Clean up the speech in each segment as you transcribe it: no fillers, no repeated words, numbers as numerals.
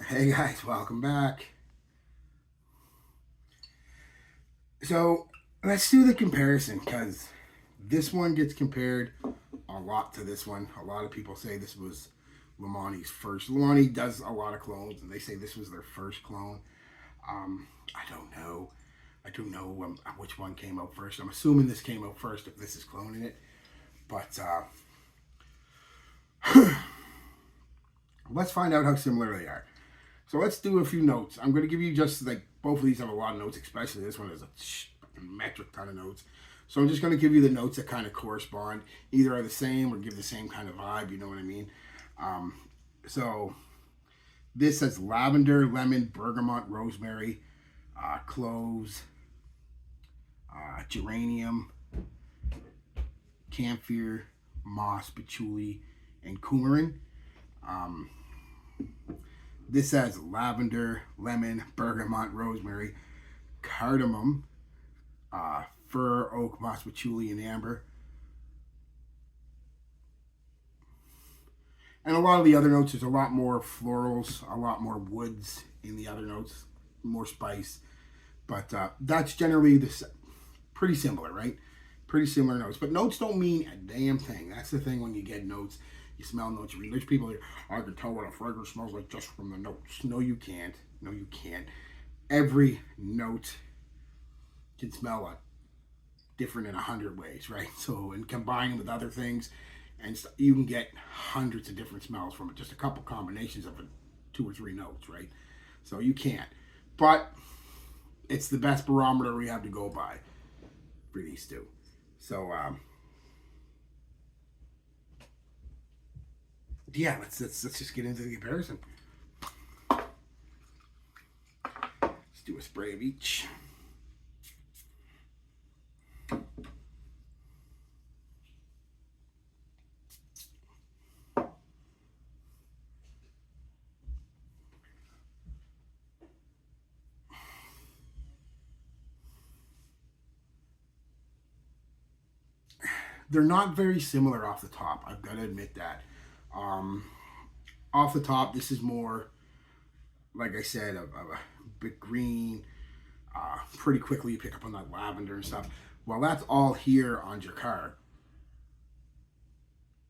Hey guys, welcome back. So let's do the comparison because this one gets compared a lot to this one. A lot of people say this was Lomani's first. Lomani does a lot of clones, and they say this was their first clone. I don't know. I don't know which one came out first. I'm assuming this came out first if this is cloning it. But let's find out how similar they are. So let's do a few notes. I'm going to give you just like both of these have a lot of notes, especially this one has a metric ton of notes. So I'm just going to give you the notes that kind of correspond, either are the same or give the same kind of vibe. You know what I mean? Um, so this says lavender, lemon, bergamot, rosemary, cloves, geranium, camphor, moss, patchouli, and coumarin. Um, This has lavender, lemon, bergamot, rosemary, cardamom, fir, oak, moss, patchouli, and amber. And a lot of the other notes, there's a lot more florals, a lot more woods in the other notes, more spice. But that's generally pretty similar, right? Pretty similar notes. But notes don't mean a damn thing. That's the thing when you get notes. You smell notes. You read. There's people here, I can tell what a fragrance smells like just from the notes. No, you can't. No, you can't. Every note can smell different in 100 ways, right? So, and combine with other things, and you can get hundreds of different smells from it. Just a couple combinations of it, 2 or 3 notes, right? So you can't. But it's the best barometer we have to go by for these two. So, yeah, let's just get into the comparison. Let's do a spray of each. They're not very similar off the top. I've got to admit that. Um, Off the top, this is more, like I said, of a big green. Pretty quickly, you pick up on that lavender and stuff. Well, that's all here on Drakkar.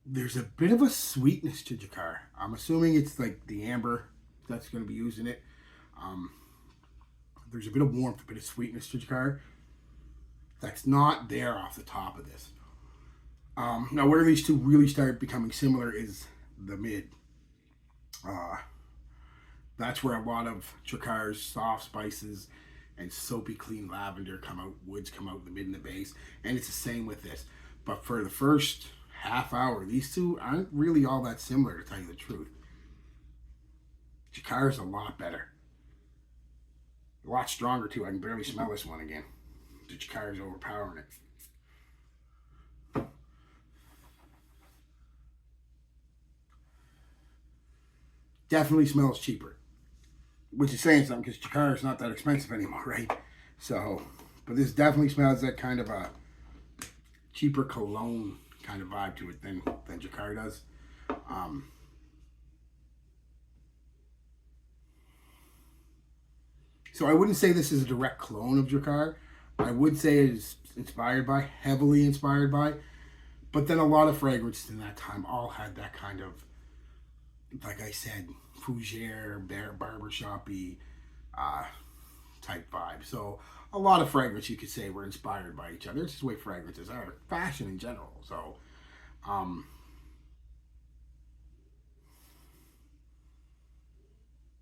There's a bit of a sweetness to Drakkar. I'm assuming it's like the amber that's going to be used in it. Um, there's a bit of warmth, a bit of sweetness to Drakkar that's not there off the top of this. Now, where these two really start becoming similar is the mid. Uh, that's where a lot of Drakkar's soft spices and soapy clean lavender come out, woods come out in the mid and the base, and it's the same with this. But for the first half hour, these two aren't really all that similar, to tell you the truth. Drakkar's a lot better, a lot stronger too. I can barely smell this one again. The Drakkar's overpowering it. Definitely smells cheaper, which is saying something because Drakkar is not that expensive anymore, right? So, but this definitely smells that kind of a cheaper cologne kind of vibe to it than Drakkar does. Um, so I wouldn't say this is a direct clone of Drakkar. I would say it is inspired by, heavily inspired by, but then a lot of fragrances in that time all had that kind of, like I said, fougere, barbershop-y uh, type vibe. So a lot of fragrances you could say were inspired by each other. It's just the way fragrances are, fashion in general. So, um,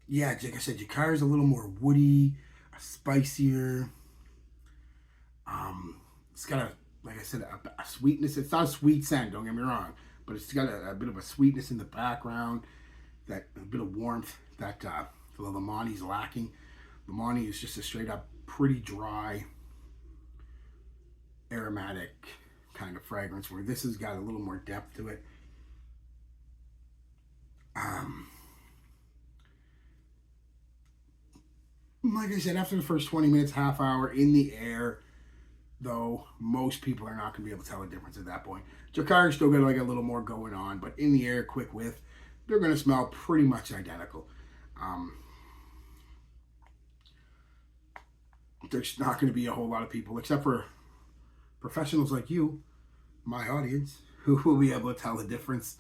yeah, like I said, Drakkar is a little more woody, spicier. It's got like I said, a sweetness. It's not a sweet scent. Don't get me wrong, but it's got a bit of a sweetness in the background, that a bit of warmth that the Lomani's lacking. Lomani is just a straight up pretty dry, aromatic kind of fragrance, where this has got a little more depth to it. Um, like I said, after the first 20 minutes, half hour in the air, though, most people are not going to be able to tell a difference at that point. Drakkar still got like a little more going on, but in the air, quick whiff, they're going to smell pretty much identical. Um, there's not going to be a whole lot of people, except for professionals like you, my audience, who will be able to tell the difference.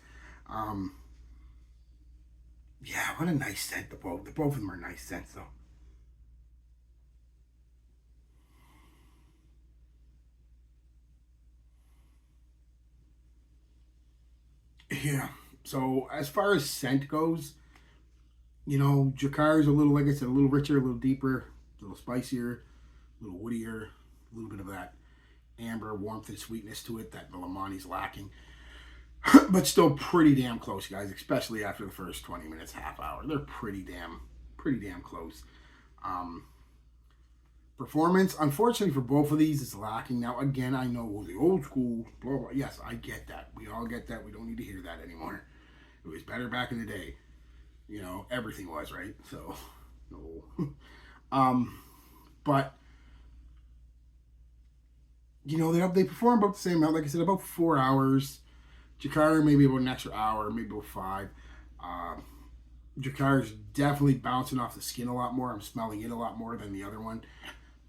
Um, yeah, what a nice scent. The both of them are nice scents, though. Yeah. So as far as scent goes, Drakkar is a little, like I said, a little richer, a little deeper, a little spicier, a little woodier, a little bit of that amber warmth and sweetness to it that the Lomani's lacking. But still pretty damn close, guys, especially after the first 20 minutes, half hour. They're pretty damn close. Um, Performance, unfortunately for both of these, is lacking. Now, again, I know the old school, blah, blah. Yes, I get that. We all get that. We don't need to hear that anymore. It was better back in the day. Everything was, right? So, no. um, but, they perform about the same amount. Like I said, about 4 hours. Drakkar maybe about an extra hour, maybe about 5. Uh, Drakkar's definitely bouncing off the skin a lot more. I'm smelling it a lot more than the other one.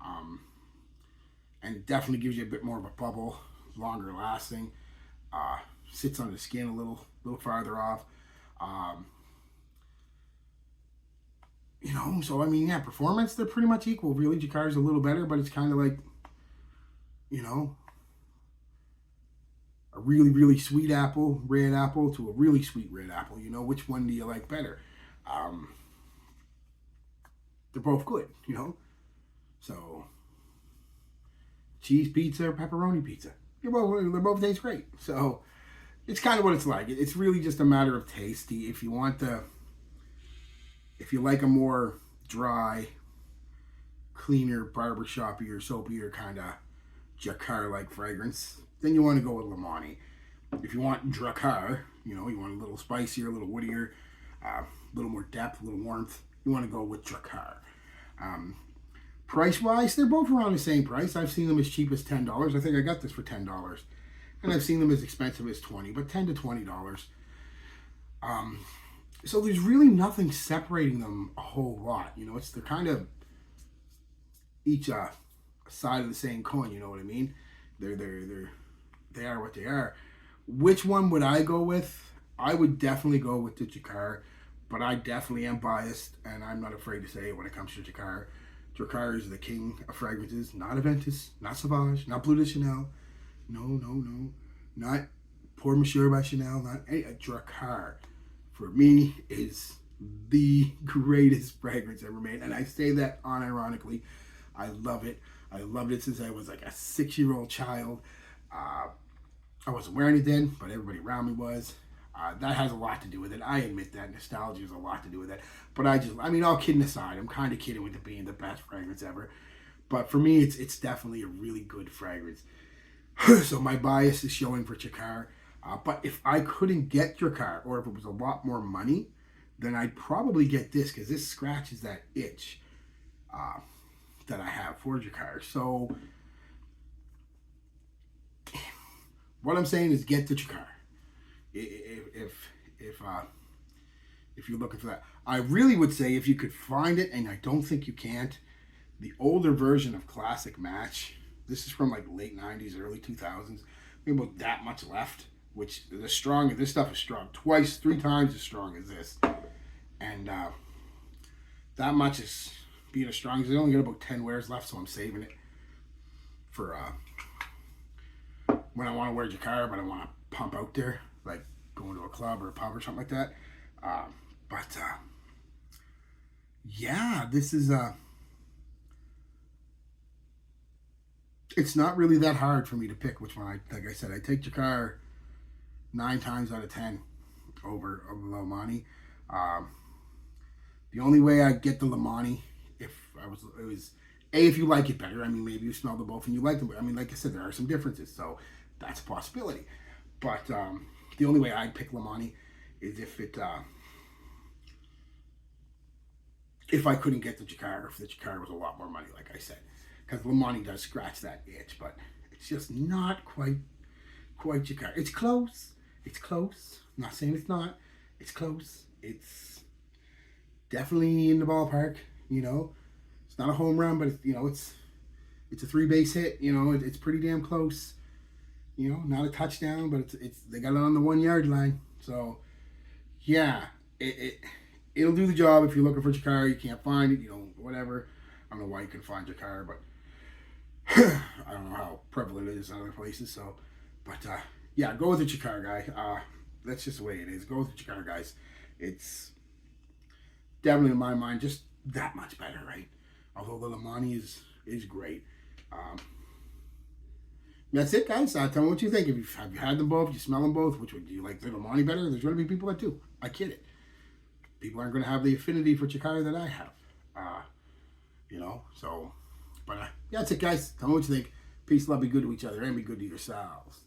Um, and it definitely gives you a bit more of a bubble, longer lasting. Sits on the skin a little farther off. Um, so I mean, yeah, performance, they're pretty much equal. Really, Drakkar's a little better, but it's kind of like, you know, a really, really sweet apple, red apple, to a really sweet red apple. Which one do you like better? Um, they're both good. So, cheese pizza or pepperoni pizza. They both taste great. So, it's kind of what it's like. It's really just a matter of taste. If you like a more dry, cleaner, barbershopier, soapier kind of Drakkar like fragrance, then you want to go with Lomani. If you want Drakkar, you want a little spicier, a little woodier, a little more depth, a little warmth, you want to go with Drakkar. Price wise, they're both around the same price. I've seen them as cheap as $10. I think I got this for $10. And I've seen them as expensive as $20, but $10 to $20. So there's really nothing separating them a whole lot. They're kind of each side of the same coin. You know what I mean? They are what they are. Which one would I go with? I would definitely go with the Drakkar, but I definitely am biased, and I'm not afraid to say it when it comes to Drakkar. Drakkar is the king of fragrances, not Aventus, not Sauvage, not Bleu de Chanel. No. Not Pour Monsieur by Chanel, not a Drakkar. For me, is the greatest fragrance ever made, and I say that unironically. I love it. I loved it since I was like a 6-year-old child. I wasn't wearing it then, but everybody around me was. That has a lot to do with it. I admit that. Nostalgia has a lot to do with it. But all kidding aside, I'm kind of kidding with it being the best fragrance ever. But for me, it's definitely a really good fragrance. So my bias is showing for Drakkar. But if I couldn't get Drakkar, or if it was a lot more money, then I'd probably get this, because this scratches that itch that I have for Drakkar. So what I'm saying is get the Drakkar. If you're looking for that, I really would say if you could find it, and I don't think you can't, the older version of Classic Match. This is from like late '90s, early 2000s. Maybe about that much left. Which this stuff is strong, 3 times as strong as this, and that much is being as strong as they only got about 10 wears left, so I'm saving it for when I want to wear Drakkar, but I want to pump out there, like going to a club or a pub or something like that. But yeah, this is it's not really that hard for me to pick which one. Like I said, I take Drakkar 9 times out of 10 over Lomani. The only way I get the Lomani, it was if you like it better. I mean, maybe you smell them both and you like them. I mean, like I said, there are some differences, so that's a possibility. But the only way I'd pick Lomani is if I couldn't get the Drakkar, if the Drakkar was a lot more money, like I said, because Lomani does scratch that itch, but it's just not quite Drakkar. It's close. It's close. I'm not saying it's not. It's close. It's definitely in the ballpark. You know, it's not a home run, but it's a 3-base hit. You know, it's pretty damn close. You know, not a touchdown, but it's they got it on the 1 yard line. So yeah, it'll do the job if you're looking for Drakkar. You can't find it, you know, whatever. I don't know why you can find Drakkar, but I don't know how prevalent it is in other places. So, but yeah, go with the Drakkar guy. That's just the way it is. Go with the Drakkar guys. It's definitely in my mind just that much better, right? Although the Lomani is great. That's it, guys. Tell me what you think. Have you had them both? You smell them both? Which one do you like? The Lomani better? There's going to be people that do. I kid it. People aren't going to have the affinity for Drakkar that I have. You know, so, but yeah, that's it, guys. Tell me what you think. Peace, love, be good to each other, and be good to yourselves.